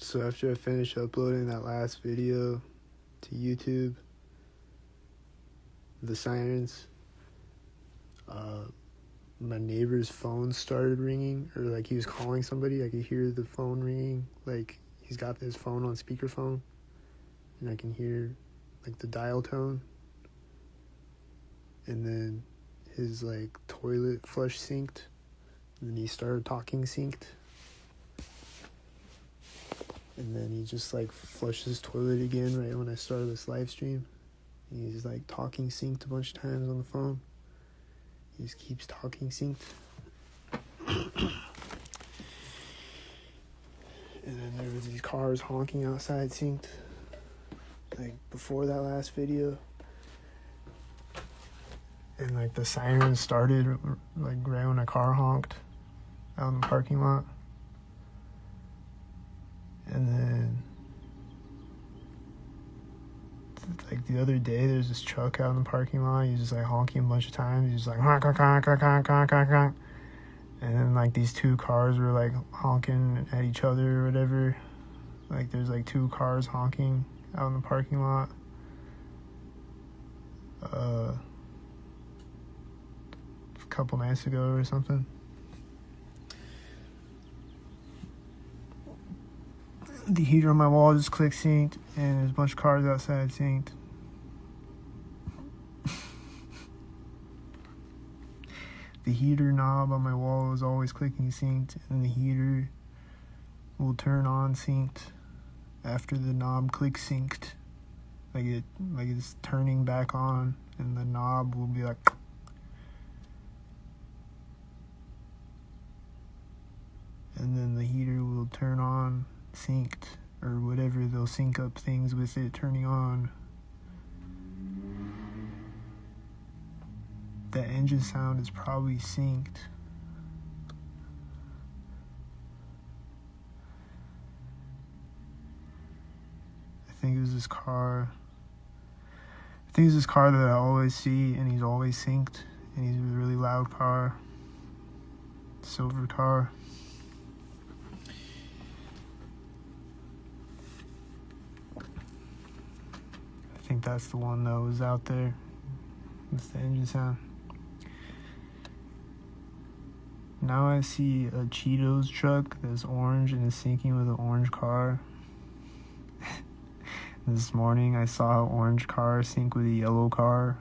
So after I finished uploading that last video to YouTube, the sirens, my neighbor's phone started ringing, or like he was calling somebody. I could hear the phone ringing, like he's got his phone on speakerphone, and I can hear like the dial tone. And then his like toilet flush synced, and then he started talking synced. And then he just like flushed his toilet again right when I started this live stream. And he's like talking synced a bunch of times on the phone. He just keeps talking synced. And then there was these cars honking outside synced, like before that last video. And like the siren started like right when a car honked out in the parking lot. And then like the other day, there's this truck out in the parking lot. He's just like honking a bunch of times. He's just like honk, honk, honk, honk, honk, honk, honk, honk. And then like these two cars were like honking at each other or whatever. Like there's like two cars honking out in the parking lot. A couple nights ago or something. The heater on my wall just click synced, and there's a bunch of cars outside synced. The heater knob on my wall is always clicking synced, and the heater will turn on synced after the knob clicks synced. Like it's turning back on, and the knob will be like. And then the heater will turn on synced, or whatever. They'll sync up things with it turning on. The engine sound is probably synced. I think it was this car that I always see, and he's always synced, and he's a really loud car. Silver car. I think that's the one that was out there. That's the engine sound. Now I see a Cheetos truck that's orange and is syncing with an orange car. This morning I saw an orange car sync with a yellow car.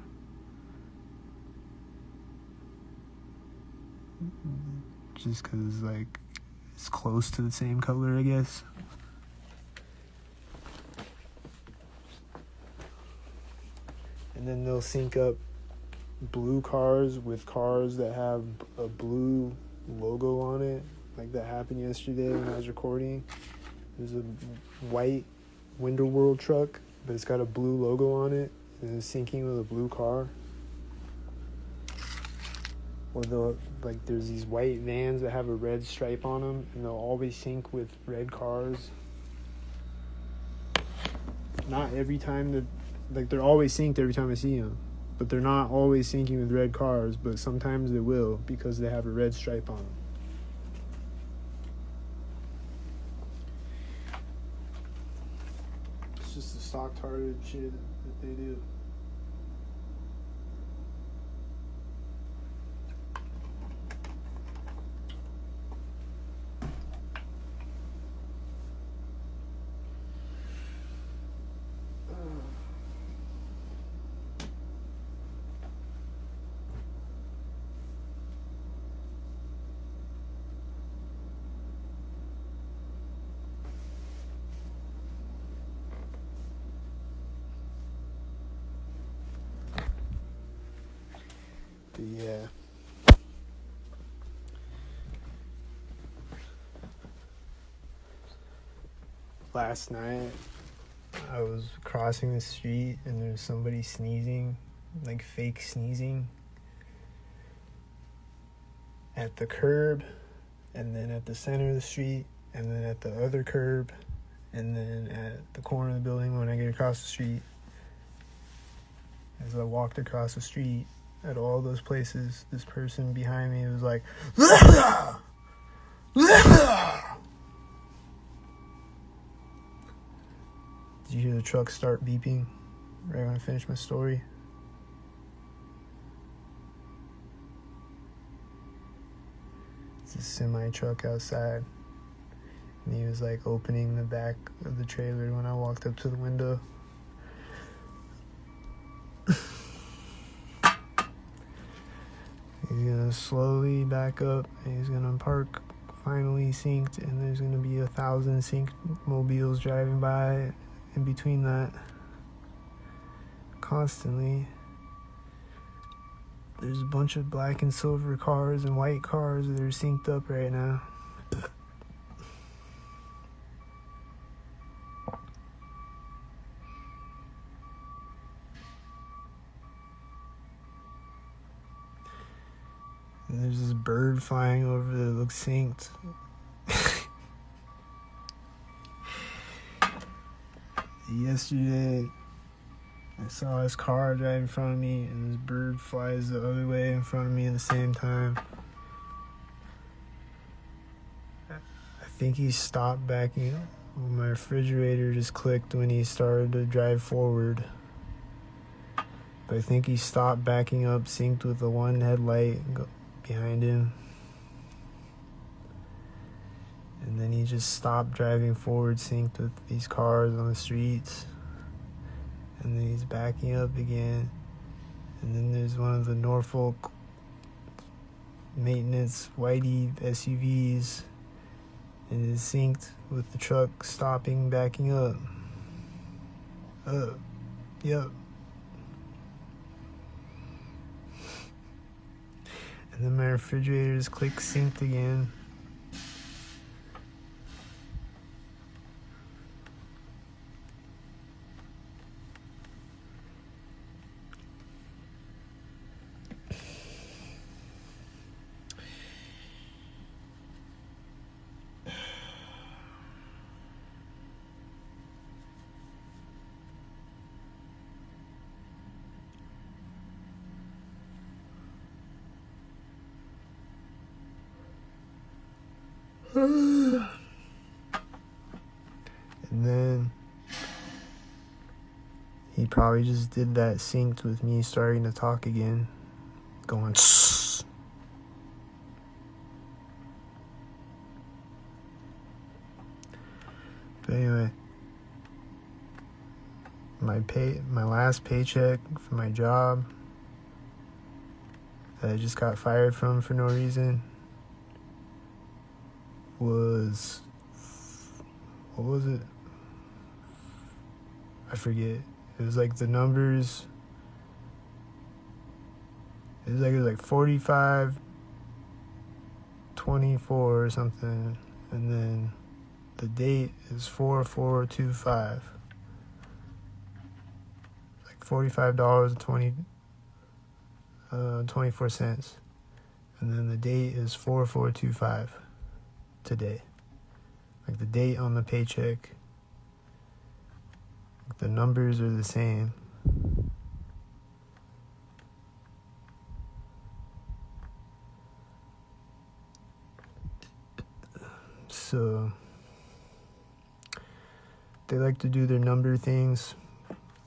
Just because like it's close to the same color, I guess. And then they'll sync up blue cars with cars that have a blue logo on it. Like that happened yesterday when I was recording. There's a white Winter World truck, but it's got a blue logo on it, and it's syncing with a blue car. Or there's these white vans that have a red stripe on them, and they'll always sync with red cars. Not every time they're always synced every time I see them, but they're not always syncing with red cars, but sometimes they will because they have a red stripe on them. It's just the stock targeted shit that they do. Yeah. Last night, I was crossing the street and there's somebody sneezing, like fake sneezing, at the curb, and then at the center of the street, and then at the other curb, and then at the corner of the building when I get across the street. As I walked across the street, at all those places, this person behind me was like, Did you hear the truck start beeping right when I finished my story? It's a semi truck outside. And he was like opening the back of the trailer when I walked up to the window. He's gonna slowly back up and he's gonna park finally synced, and there's gonna be 1,000 synced mobiles driving by in between that constantly. There's a bunch of black and silver cars and white cars that are synced up right now. And there's this bird flying over that looks synced. Yesterday, I saw his car drive in front of me, and this bird flies the other way in front of me at the same time. I think he stopped backing up. My refrigerator just clicked when he started to drive forward. But I think he stopped backing up, synced with the one headlight behind him. And then he just stopped driving forward, synced with these cars on the streets. And then he's backing up again. And then there's one of the Norfolk maintenance whitey SUVs. And it is synced with the truck stopping, backing up. Yep. And then my refrigerator just click synced again. And then he probably just did that synced with me starting to talk again, going tss. But anyway, my last paycheck for my job that I just got fired from for no reason was, what was it? I forget. It was like the numbers. It was like 45, 24 or something, and then the date is 4425. Like $45.24, and then the date is 4425 today. Like the date on the paycheck, the numbers are the same. So they like to do their number things.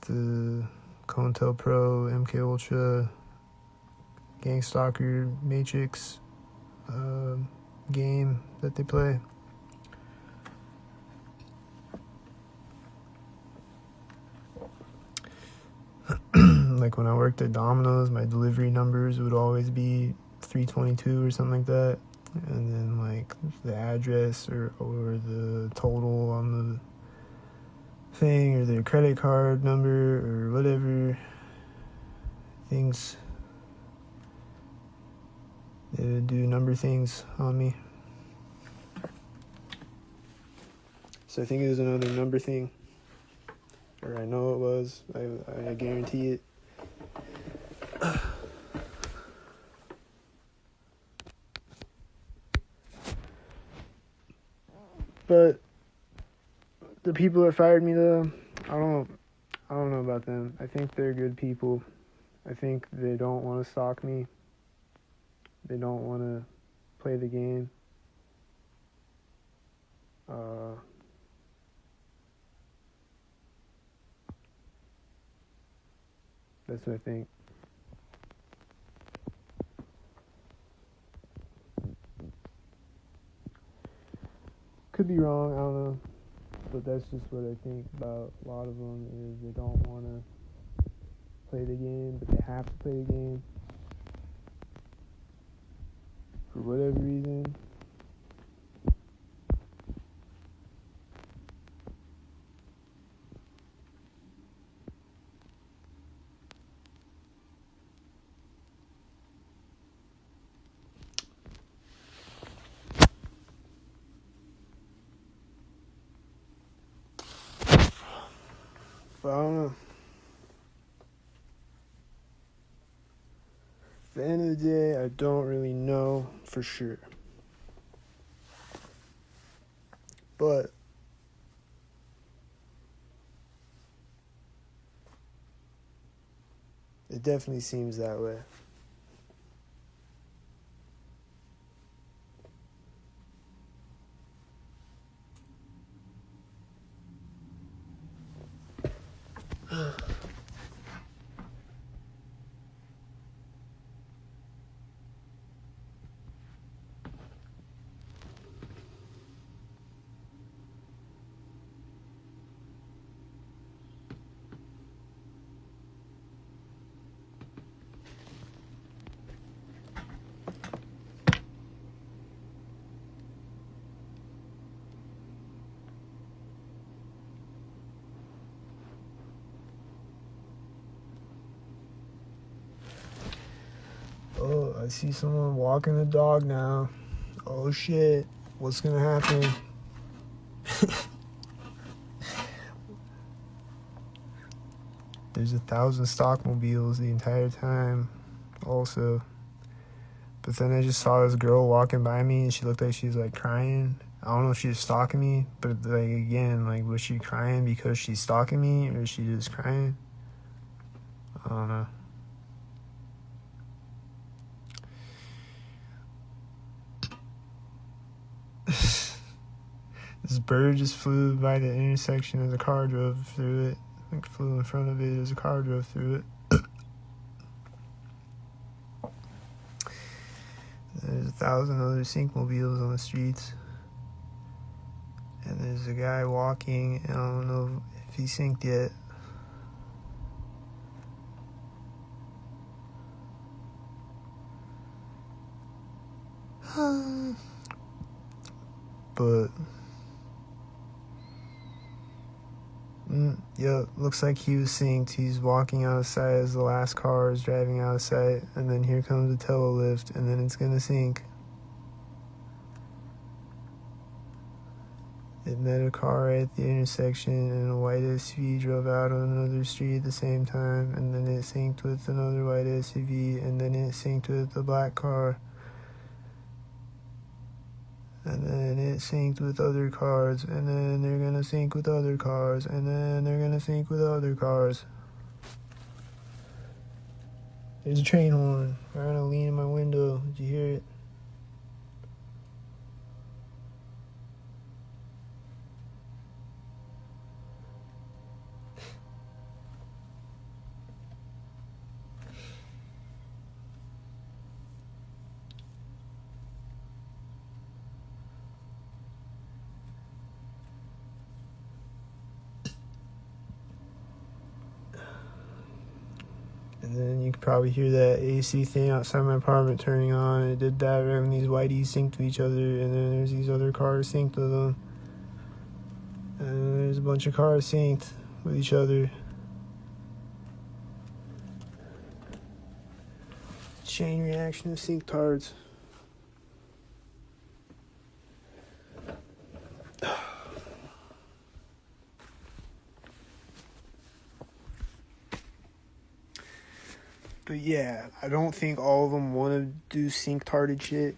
The COINTELPRO, MK Ultra, Gangstalked Matrix game that they play. Like when I worked at Domino's, my delivery numbers would always be 322 or something like that. And then like the address or the total on the thing, or their credit card number or whatever things. They would do number things on me. So I think it was another number thing. Or I know it was. I guarantee it. But the people that fired me, though, I don't know about them. I think they're good people. I think they don't want to stalk me. They don't want to play the game. That's what I think. Could be wrong, I don't know. But that's just what I think about a lot of them, is they don't want to play the game, but they have to play the game. For whatever reason. But I don't know. At the end of the day, I don't really know for sure. But it definitely seems that way. Oh, I see someone walking the dog now. Oh shit, what's gonna happen? There's 1,000 stockmobiles the entire time also. But then I just saw this girl walking by me and she looked like she was like crying. I don't know if she was stalking me, but like again, like was she crying because she's stalking me, or is she just crying? I don't know. This bird just flew by the intersection as a car drove through it. Like flew in front of it as a car drove through it. There's 1,000 other syncmobiles on the streets. And there's a guy walking, and I don't know if he synced yet. But yeah, looks like he was synced. He's walking out of sight as the last car is driving out of sight, and then here comes the tail lift, and then it's gonna sync. It met a car at the intersection, and a white SUV drove out on another street at the same time, and then it synced with another white SUV, and then it synced with the black car. And then it synced with other cars, and then they're gonna sync with other cars, and then they're gonna sync with other cars. There's a train horn. I'm gonna lean in my window. Did you hear it? And then you could probably hear that AC thing outside my apartment turning on. It did that right when these whiteys synced with each other, and then there's these other cars synced with them. And then there's a bunch of cars synced with each other. Chain reaction of sync tards. But yeah, I don't think all of them want to do sync-tarded shit.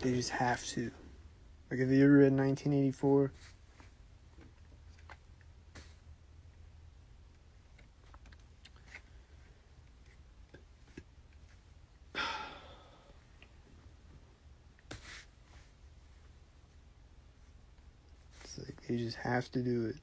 They just have to. Like, have you ever read 1984? It's like they just have to do it.